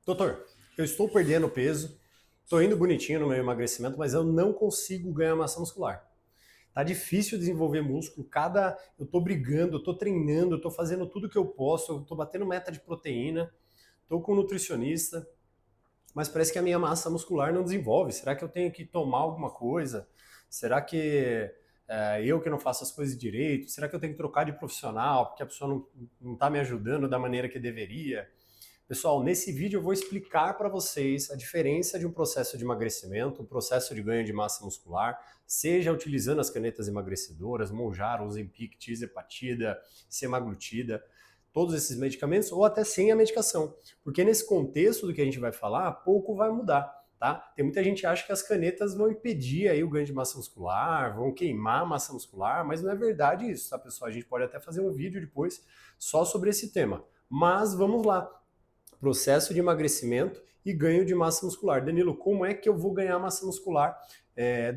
Doutor, eu estou perdendo peso, estou indo bonitinho no meu emagrecimento, mas eu não consigo ganhar massa muscular. Tá difícil desenvolver músculo, eu tô brigando, eu tô treinando, eu tô fazendo tudo que eu posso, eu tô batendo meta de proteína, tô com um nutricionista, mas parece que a minha massa muscular não desenvolve. Será que eu tenho que tomar alguma coisa? Será que eu que não faço as coisas direito? Será que eu tenho que trocar de profissional porque a pessoa não tá me ajudando da maneira que deveria? Pessoal, nesse vídeo eu vou explicar para vocês a diferença de um processo de emagrecimento, um processo de ganho de massa muscular, seja utilizando as canetas emagrecedoras, Mounjaro, Ozempic, Tirzepatida, semaglutida, todos esses medicamentos, ou até sem a medicação. Porque nesse contexto do que a gente vai falar, pouco vai mudar. Tá? Tem muita gente que acha que as canetas vão impedir aí o ganho de massa muscular, vão queimar a massa muscular, mas não é verdade isso, tá, pessoal? A gente pode até fazer um vídeo depois só sobre esse tema. Mas vamos lá. Processo de emagrecimento e ganho de massa muscular. Danilo, como é que eu vou ganhar massa muscular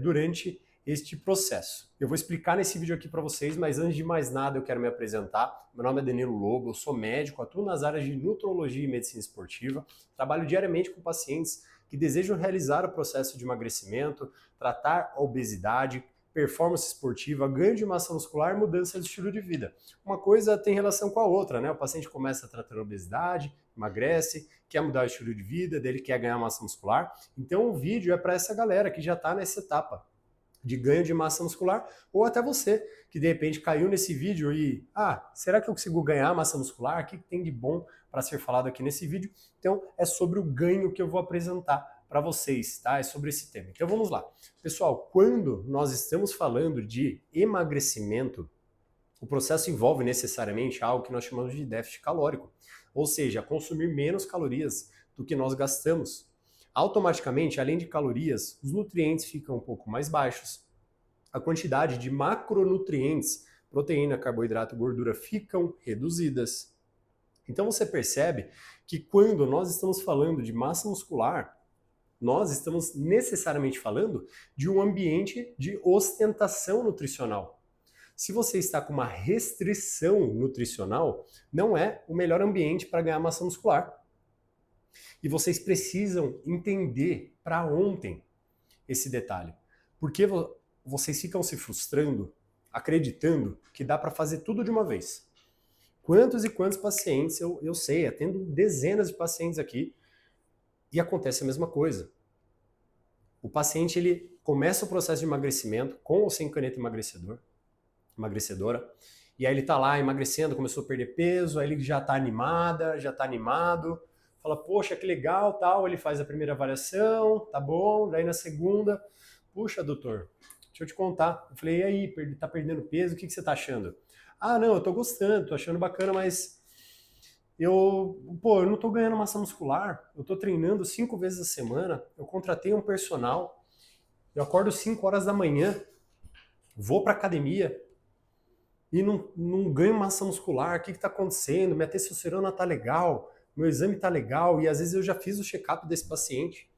durante este processo? Eu vou explicar nesse vídeo aqui para vocês, mas antes de mais nada eu quero me apresentar. Meu nome é Danilo Lobo, eu sou médico, atuo nas áreas de nutrologia e medicina esportiva, trabalho diariamente com pacientes que desejam realizar o processo de emagrecimento, tratar a obesidade, performance esportiva, ganho de massa muscular e mudança de estilo de vida. Uma coisa tem relação com a outra, né? O paciente começa tratando a obesidade, emagrece, quer mudar o estilo de vida, dele quer ganhar massa muscular. Então o vídeo é para essa galera que já está nessa etapa de ganho de massa muscular, ou até você que de repente caiu nesse vídeo e, será que eu consigo ganhar massa muscular? O que tem de bom para ser falado aqui nesse vídeo? Então é sobre o ganho que eu vou apresentar para vocês, tá? É sobre esse tema. Então vamos lá. Pessoal, quando nós estamos falando de emagrecimento, o processo envolve necessariamente algo que nós chamamos de déficit calórico, ou seja, consumir menos calorias do que nós gastamos. Automaticamente, além de calorias, os nutrientes ficam um pouco mais baixos, a quantidade de macronutrientes, proteína, carboidrato e gordura, ficam reduzidas. Então você percebe que quando nós estamos falando de massa muscular, nós estamos necessariamente falando de um ambiente de ostentação nutricional. Se você está com uma restrição nutricional, não é o melhor ambiente para ganhar massa muscular. E vocês precisam entender para ontem esse detalhe. Porque vocês ficam se frustrando, acreditando que dá para fazer tudo de uma vez. Quantos e quantos pacientes eu sei, atendo dezenas de pacientes aqui, e acontece a mesma coisa. O paciente ele começa o processo de emagrecimento com ou sem caneta emagrecedora, e aí ele tá lá emagrecendo, começou a perder peso, aí ele já tá animada, já tá animado, fala, poxa, que legal, tal, ele faz a primeira avaliação, tá bom, daí na segunda, puxa, doutor, deixa eu te contar. Eu falei, e aí, tá perdendo peso, o que você tá achando? Ah, não, eu tô gostando, tô achando bacana, mas eu não tô ganhando massa muscular, eu tô treinando 5 vezes a semana, eu contratei um personal, eu acordo 5 horas da manhã, vou pra academia, e não ganho massa muscular, o que está acontecendo? Minha testosterona está legal, meu exame está legal, e às vezes eu já fiz o check-up desse paciente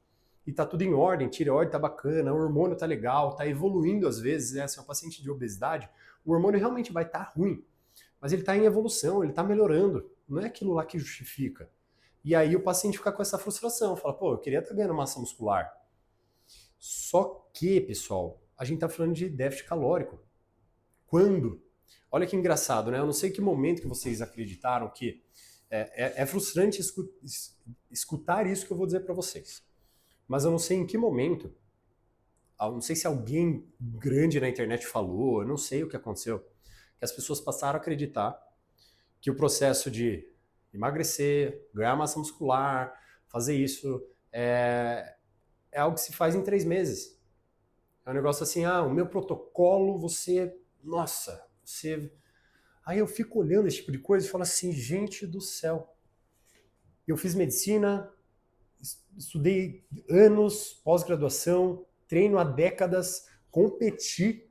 e está tudo em ordem, tireoide está bacana, o hormônio está legal, está evoluindo às vezes, né? Se é um paciente de obesidade, o hormônio realmente vai estar ruim, mas ele está em evolução, ele está melhorando, não é aquilo lá que justifica. E aí o paciente fica com essa frustração, fala, pô, eu queria estar ganhando massa muscular. Só que, pessoal, a gente está falando de déficit calórico. Quando? Olha que engraçado, né? Eu não sei que momento que vocês acreditaram que é frustrante escutar isso que eu vou dizer para vocês. Mas eu não sei em que momento, eu não sei se alguém grande na internet falou, eu não sei o que aconteceu, que as pessoas passaram a acreditar que o processo de emagrecer, ganhar massa muscular, fazer isso, é algo que se faz em 3 meses. É um negócio assim, o meu protocolo, nossa, você. Aí eu fico olhando esse tipo de coisa e falo assim, gente do céu. Eu fiz medicina, estudei anos, pós-graduação, treino há décadas, competi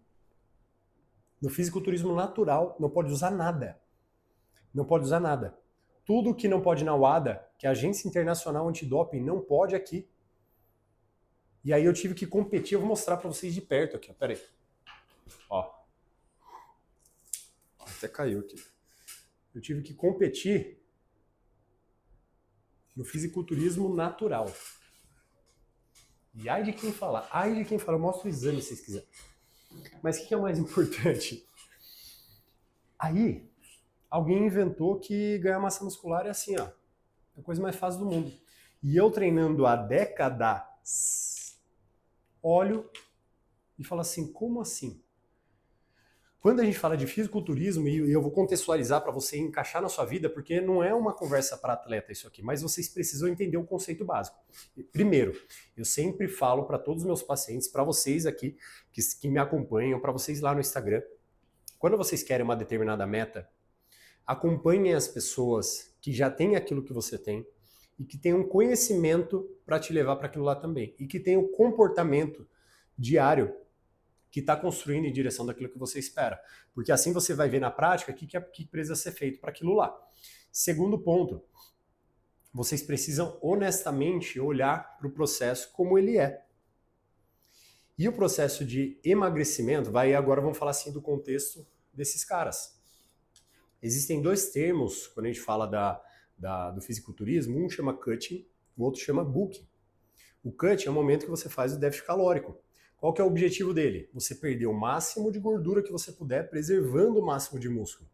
no fisiculturismo natural, não pode usar nada. Não pode usar nada. Tudo que não pode na UADA, que a Agência Internacional Antidoping não pode aqui. E aí eu tive que competir, eu vou mostrar para vocês de perto aqui, ó. Pera aí. Ó. Até caiu aqui. Eu tive que competir no fisiculturismo natural. E ai de quem falar, eu mostro o exame se vocês quiserem. Mas o que é o mais importante? Aí, alguém inventou que ganhar massa muscular é assim, ó, é a coisa mais fácil do mundo. E eu treinando há décadas, olho e falo assim, como assim? Quando a gente fala de fisiculturismo, e eu vou contextualizar para você encaixar na sua vida, porque não é uma conversa para atleta isso aqui, mas vocês precisam entender o conceito básico. Primeiro, eu sempre falo para todos os meus pacientes, para vocês aqui que me acompanham, para vocês lá no Instagram, quando vocês querem uma determinada meta, acompanhem as pessoas que já têm aquilo que você tem e que tenham conhecimento para te levar para aquilo lá também, e que tenham comportamento diário que está construindo em direção daquilo que você espera. Porque assim você vai ver na prática o que precisa ser feito para aquilo lá. Segundo ponto, vocês precisam honestamente olhar para o processo como ele é. E o processo de emagrecimento, agora vamos falar assim do contexto desses caras. Existem dois termos quando a gente fala do fisiculturismo, um chama cutting, o outro chama bulking. O cutting é o momento que você faz o déficit calórico. Qual que é o objetivo dele? Você perder o máximo de gordura que você puder, preservando o máximo de músculo.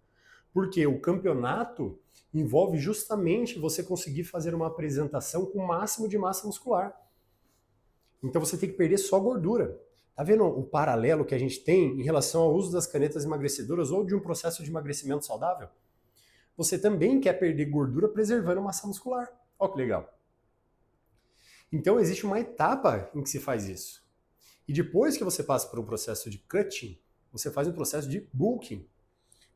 Porque o campeonato envolve justamente você conseguir fazer uma apresentação com o máximo de massa muscular. Então você tem que perder só gordura. Tá vendo o paralelo que a gente tem em relação ao uso das canetas emagrecedoras ou de um processo de emagrecimento saudável? Você também quer perder gordura preservando massa muscular. Olha que legal. Então existe uma etapa em que se faz isso. E depois que você passa por um processo de cutting, você faz um processo de bulking.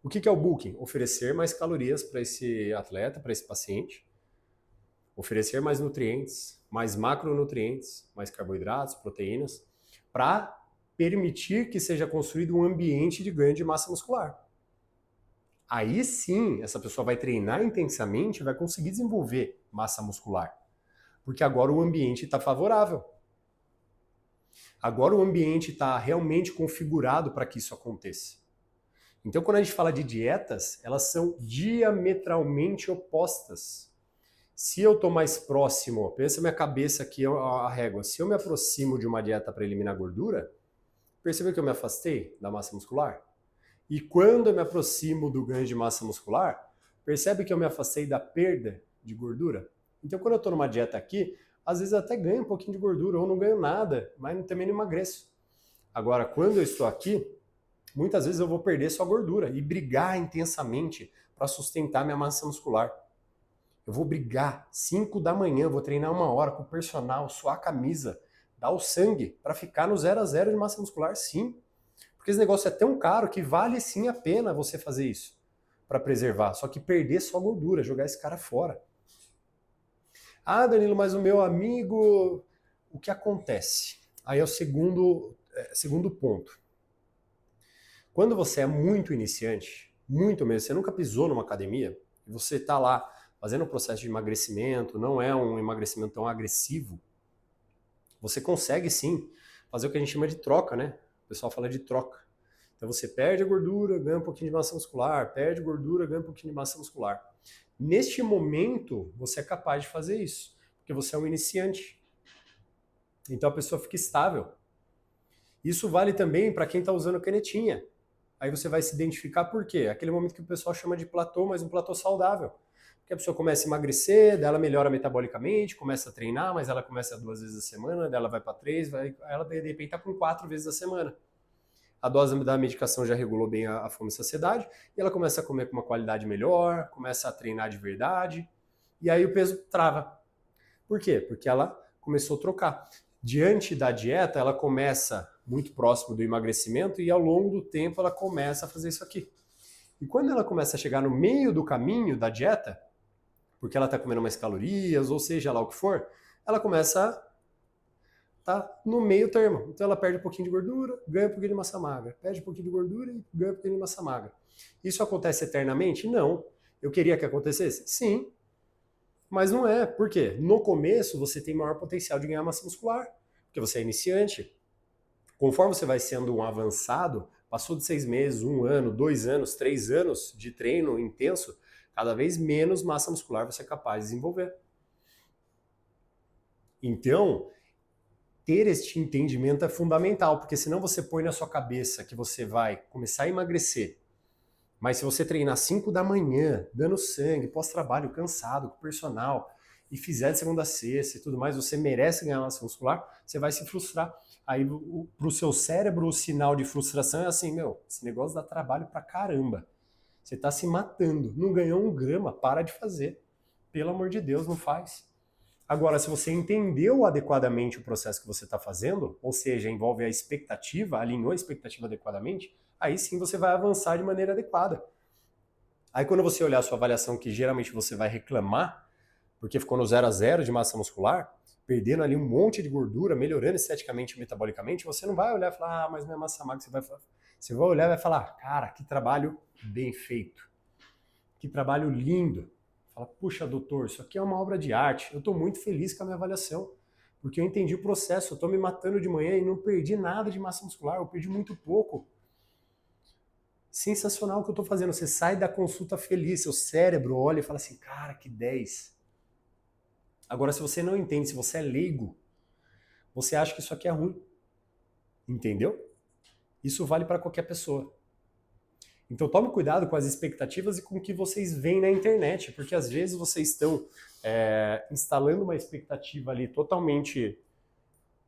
O que é o bulking? Oferecer mais calorias para esse atleta, para esse paciente, oferecer mais nutrientes, mais macronutrientes, mais carboidratos, proteínas, para permitir que seja construído um ambiente de ganho de massa muscular. Aí sim, essa pessoa vai treinar intensamente e vai conseguir desenvolver massa muscular. Porque agora o ambiente está favorável. Agora o ambiente está realmente configurado para que isso aconteça. Então, quando a gente fala de dietas, elas são diametralmente opostas. Se eu estou mais próximo, pensa minha cabeça aqui, a régua, se eu me aproximo de uma dieta para eliminar gordura, percebe que eu me afastei da massa muscular? E quando eu me aproximo do ganho de massa muscular, percebe que eu me afastei da perda de gordura? Então, quando eu estou numa dieta aqui, às vezes eu até ganho um pouquinho de gordura, ou não ganho nada, mas também não emagreço. Agora, quando eu estou aqui, muitas vezes eu vou perder só gordura e brigar intensamente para sustentar minha massa muscular. Eu vou brigar 5 da manhã, vou treinar 1 hora com o personal, suar a camisa, dar o sangue para ficar no 0 a 0 de massa muscular, sim. Porque esse negócio é tão caro que vale sim a pena você fazer isso para preservar. Só que perder só gordura, jogar esse cara fora. Ah, Danilo, mas o meu amigo, o que acontece? Aí é o segundo ponto. Quando você é muito iniciante, muito mesmo, você nunca pisou numa academia, e você está lá fazendo um processo de emagrecimento, não é um emagrecimento tão agressivo, você consegue sim fazer o que a gente chama de troca, né? O pessoal fala de troca. Então você perde a gordura, ganha um pouquinho de massa muscular, perde gordura, ganha um pouquinho de massa muscular. Neste momento, você é capaz de fazer isso, porque você é um iniciante. Então a pessoa fica estável. Isso vale também para quem está usando canetinha. Aí você vai se identificar por quê? Aquele momento que o pessoal chama de platô, mas um platô saudável. Porque a pessoa começa a emagrecer, daí ela melhora metabolicamente, começa a treinar, mas ela começa 2 vezes a semana, daí ela vai para 3, ela de repente está com 4 vezes a semana. A dose da medicação já regulou bem a fome e saciedade, e ela começa a comer com uma qualidade melhor, começa a treinar de verdade, e aí o peso trava. Por quê? Porque ela começou a trocar. Diante da dieta, ela começa muito próximo do emagrecimento e ao longo do tempo ela começa a fazer isso aqui. E quando ela começa a chegar no meio do caminho da dieta, porque ela está comendo mais calorias, ou seja lá o que for, ela começa a tá no meio termo. Então ela perde um pouquinho de gordura, ganha um pouquinho de massa magra. Perde um pouquinho de gordura e ganha um pouquinho de massa magra. Isso acontece eternamente? Não. Eu queria que acontecesse? Sim. Mas não é. Por quê? No começo você tem maior potencial de ganhar massa muscular, porque você é iniciante. Conforme você vai sendo um avançado, passou de 6 meses, 1 ano, 2 anos, 3 anos de treino intenso, cada vez menos massa muscular você é capaz de desenvolver. Então, ter este entendimento é fundamental, porque senão você põe na sua cabeça que você vai começar a emagrecer, mas se você treinar 5 da manhã, dando sangue, pós-trabalho, cansado, com o personal, e fizer de segunda a sexta e tudo mais, você merece ganhar massa muscular, você vai se frustrar. Aí, pro seu cérebro, o sinal de frustração é assim, meu, esse negócio dá trabalho pra caramba. Você tá se matando. Não ganhou 1 grama, para de fazer. Pelo amor de Deus, não faz. Agora, se você entendeu adequadamente o processo que você está fazendo, ou seja, envolve a expectativa, alinhou a expectativa adequadamente, aí sim você vai avançar de maneira adequada. Aí quando você olhar a sua avaliação, que geralmente você vai reclamar, porque ficou no 0 a 0 de massa muscular, perdendo ali um monte de gordura, melhorando esteticamente e metabolicamente, você não vai olhar e falar, mas minha massa magra, você vai olhar e vai falar, cara, que trabalho bem feito, que trabalho lindo. Fala, puxa, doutor, isso aqui é uma obra de arte, eu estou muito feliz com a minha avaliação, porque eu entendi o processo, eu estou me matando de manhã e não perdi nada de massa muscular, eu perdi muito pouco. Sensacional o que eu estou fazendo. Você sai da consulta feliz, seu cérebro olha e fala assim, cara, que 10. Agora, se você não entende, se você é leigo, você acha que isso aqui é ruim. Entendeu? Isso vale para qualquer pessoa. Então tome cuidado com as expectativas e com o que vocês veem na internet, porque às vezes vocês estão instalando uma expectativa ali totalmente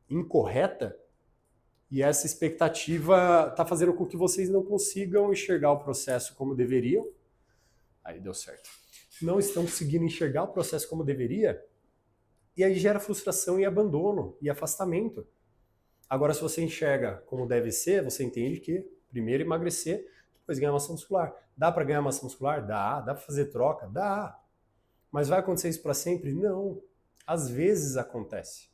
incorreta e essa expectativa está fazendo com que vocês não consigam enxergar o processo como deveriam. Aí deu certo. Não estão conseguindo enxergar o processo como deveria e aí gera frustração e abandono e afastamento. Agora, se você enxerga como deve ser, você entende que primeiro emagrecer, depois ganhar massa muscular. Dá para ganhar massa muscular? Dá. Dá para fazer troca? Dá. Mas vai acontecer isso para sempre? Não. Às vezes acontece.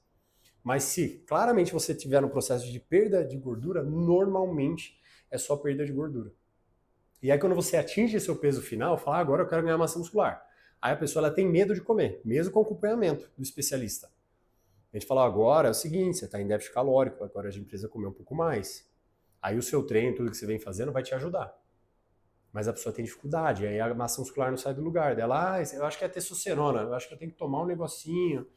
Mas se claramente você estiver no processo de perda de gordura, normalmente é só perda de gordura. E aí quando você atinge seu peso final, fala, agora eu quero ganhar massa muscular. Aí a pessoa ela tem medo de comer, mesmo com acompanhamento do especialista. A gente fala, agora é o seguinte, você está em déficit calórico, agora a gente precisa comer um pouco mais. Aí o seu treino, tudo que você vem fazendo vai te ajudar. Mas a pessoa tem dificuldade, aí a massa muscular não sai do lugar dela. Eu acho que é testosterona, eu acho que eu tenho que tomar um negocinho,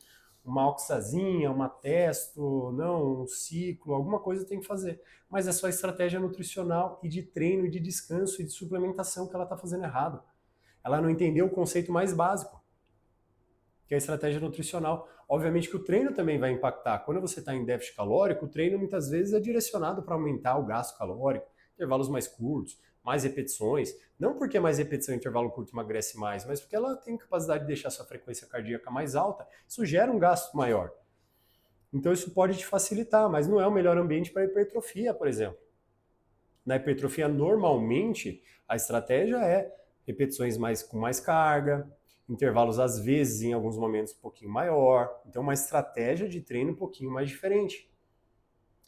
uma oxazinha, uma testo, não, um ciclo, alguma coisa tem que fazer. Mas é só estratégia nutricional e de treino e de descanso e de suplementação que ela está fazendo errado. Ela não entendeu o conceito mais básico, que é a estratégia nutricional. Obviamente que o treino também vai impactar. Quando você está em déficit calórico, o treino muitas vezes é direcionado para aumentar o gasto calórico, intervalos mais curtos, mais repetições. Não porque mais repetição em intervalo curto emagrece mais, mas porque ela tem capacidade de deixar sua frequência cardíaca mais alta. Isso gera um gasto maior. Então isso pode te facilitar, mas não é o melhor ambiente para hipertrofia, por exemplo. Na hipertrofia, normalmente, a estratégia é repetições com mais carga, intervalos às vezes em alguns momentos um pouquinho maior. Então uma estratégia de treino um pouquinho mais diferente.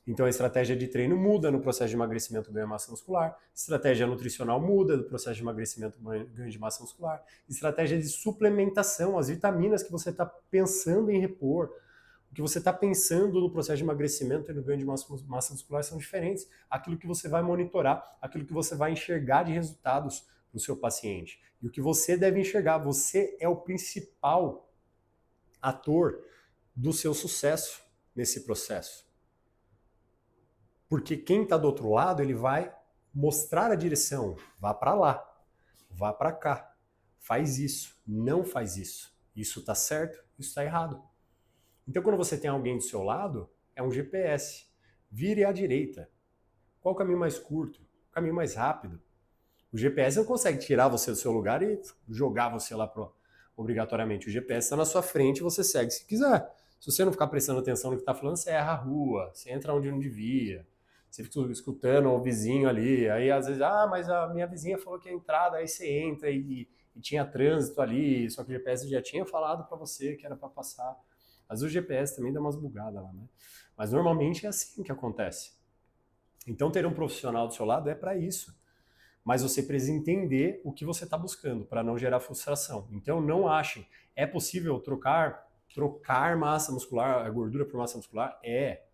Então a estratégia de treino muda no processo de emagrecimento ganho de massa muscular, estratégia nutricional muda no processo de emagrecimento ganho de massa muscular, estratégia de suplementação, as vitaminas que você está pensando em repor, o que você está pensando no processo de emagrecimento e no ganho de massa muscular são diferentes. Aquilo que você vai monitorar, aquilo que você vai enxergar de resultados para o seu paciente. E o que você deve enxergar, você é o principal ator do seu sucesso nesse processo. Porque quem está do outro lado, ele vai mostrar a direção. Vá para lá, vá para cá, faz isso, não faz isso. Isso está certo, isso está errado. Então quando você tem alguém do seu lado, é um GPS. Vire à direita. Qual o caminho mais curto? O caminho mais rápido. O GPS não consegue tirar você do seu lugar e jogar você lá obrigatoriamente. O GPS está na sua frente e você segue se quiser. Se você não ficar prestando atenção no que está falando, você erra a rua, você entra onde não devia. Você fica escutando o vizinho ali, aí às vezes, mas a minha vizinha falou que é a entrada, aí você entra e tinha trânsito ali, só que o GPS já tinha falado para você que era para passar. Mas o GPS também dá umas bugadas lá, né? Mas normalmente é assim que acontece. Então ter um profissional do seu lado é para isso. Mas você precisa entender o que você está buscando para não gerar frustração. Então não achem, é possível trocar massa muscular, a gordura por massa muscular? É.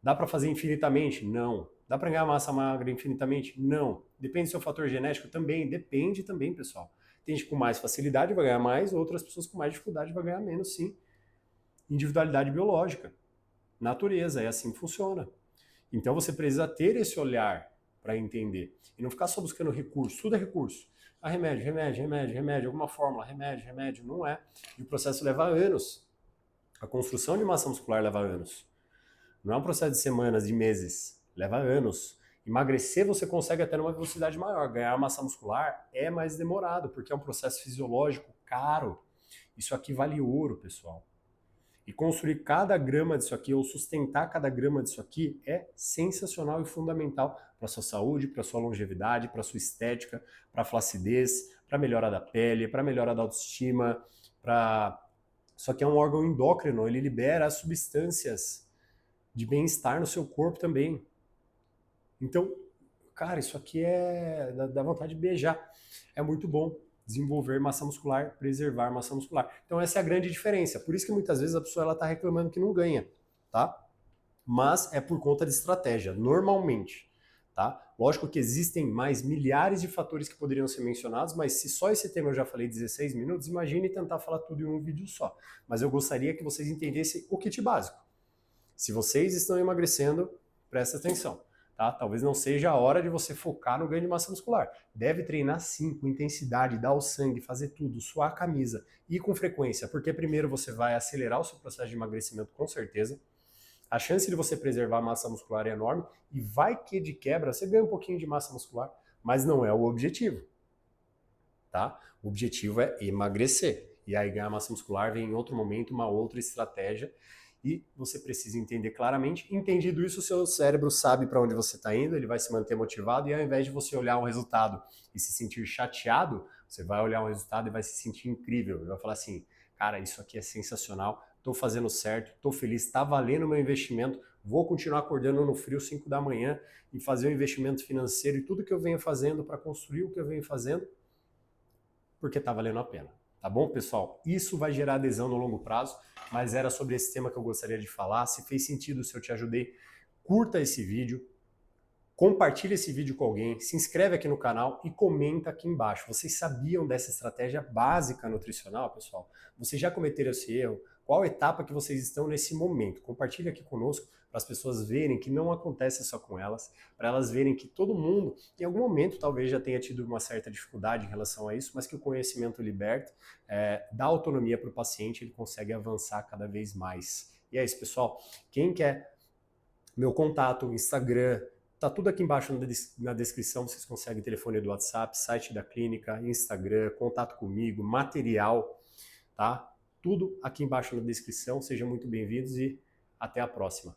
Dá para fazer infinitamente? Não. Dá para ganhar massa magra infinitamente? Não. Depende do seu fator genético? Também. Depende também, pessoal. Tem gente com mais facilidade vai ganhar mais, outras pessoas com mais dificuldade vai ganhar menos, sim. individualidade biológica, natureza, é assim que funciona. Então você precisa ter esse olhar para entender e não ficar só buscando recurso, tudo é recurso. Ah, remédio, remédio, remédio, remédio, alguma fórmula, remédio, remédio, não é. E o processo leva anos. A construção de massa muscular leva anos. Não é um processo de semanas, de meses, leva anos. Emagrecer você consegue até numa velocidade maior, ganhar massa muscular é mais demorado, porque é um processo fisiológico caro. Isso aqui vale ouro, pessoal. E construir cada grama disso aqui, ou sustentar cada grama disso aqui, é sensacional e fundamental para a sua saúde, para a sua longevidade, para a sua estética, para a flacidez, para a melhora da pele, para a melhora da autoestima, para... Isso aqui é um órgão endócrino, ele libera as substâncias de bem-estar no seu corpo também. Então, cara, isso aqui dá vontade de beijar. É muito bom desenvolver massa muscular, preservar massa muscular. Então essa é a grande diferença. Por isso que muitas vezes a pessoa está reclamando que não ganha, tá? Mas é por conta de estratégia, normalmente, tá? Lógico que existem mais milhares de fatores que poderiam ser mencionados, mas se só esse tema eu já falei 16 minutos, imagine tentar falar tudo em um vídeo só. Mas eu gostaria que vocês entendessem o kit básico. Se vocês estão emagrecendo, presta atenção. Tá? Talvez não seja a hora de você focar no ganho de massa muscular. Deve treinar sim, com intensidade, dar o sangue, fazer tudo, suar a camisa e com frequência, porque primeiro você vai acelerar o seu processo de emagrecimento com certeza. A chance de você preservar a massa muscular é enorme e vai que de quebra você ganha um pouquinho de massa muscular, mas não é o objetivo. Tá? O objetivo é emagrecer. E aí ganhar massa muscular vem em outro momento, uma outra estratégia. E você precisa entender claramente. Entendido isso, o seu cérebro sabe para onde você está indo, ele vai se manter motivado, e ao invés de você olhar um resultado e se sentir chateado, você vai olhar um resultado e vai se sentir incrível. Ele vai falar assim, cara, isso aqui é sensacional, estou fazendo certo, estou feliz, está valendo o meu investimento, vou continuar acordando no frio 5 da manhã e fazer o investimento financeiro e tudo que eu venho fazendo para construir o que eu venho fazendo, porque está valendo a pena. Tá bom, pessoal? Isso vai gerar adesão no longo prazo, mas era sobre esse tema que eu gostaria de falar. Se fez sentido, se eu te ajudei, curta esse vídeo, compartilhe esse vídeo com alguém, se inscreve aqui no canal e comenta aqui embaixo. Vocês sabiam dessa estratégia básica nutricional, pessoal? Vocês já cometeram esse erro? Qual etapa que vocês estão nesse momento? Compartilhe aqui conosco para as pessoas verem que não acontece só com elas, para elas verem que todo mundo, em algum momento, talvez já tenha tido uma certa dificuldade em relação a isso, mas que o conhecimento liberta, dá autonomia para o paciente, ele consegue avançar cada vez mais. E é isso, pessoal. Quem quer meu contato, Instagram, tá tudo aqui embaixo na descrição, vocês conseguem telefone do WhatsApp, site da clínica, Instagram, contato comigo, material, tá? Tudo aqui embaixo na descrição. Sejam muito bem-vindos e até a próxima.